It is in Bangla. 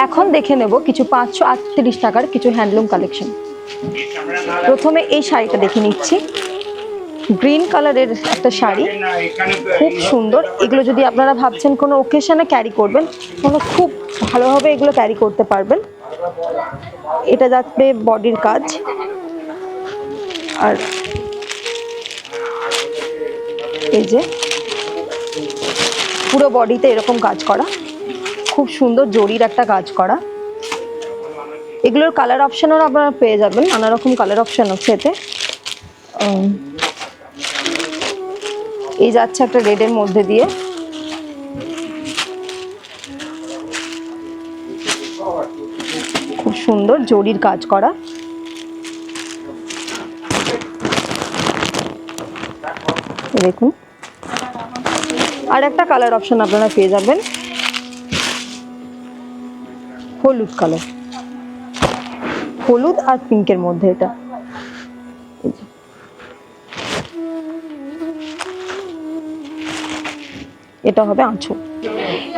এখন দেখে নেব কিছু 538 টাকার কিছু হ্যান্ডলুম কালেকশন। প্রথমে এই শাড়িটা দেখে নিচ্ছি, গ্রিন কালারের একটা শাড়ি, খুব সুন্দর। এগুলো যদি আপনারা ভাবছেন কোনো ওকেশনে ক্যারি করবেন, খুব ভালোভাবে এগুলো ক্যারি করতে পারবেন। এটা যাচ্ছে বডির কাজ, আর এই যে পুরো বডিতে এরকম কাজ করা, খুব সুন্দর জরির একটা কাজ করা। এগুলোর কালার অপশনও আপনারা পেয়ে যাবেন, নানা রকম কালার অপশন আছে এতে। এই যাচ্ছে একটা রেডের মধ্যে দিয়ে, খুব সুন্দর জরির কাজ করা। দেখুন, আর একটা কালার অপশন আপনারা পেয়ে যাবেন হলুদ কালার, হলুদ আর পিঙ্কের মধ্যে। এটা হবে আঁচল।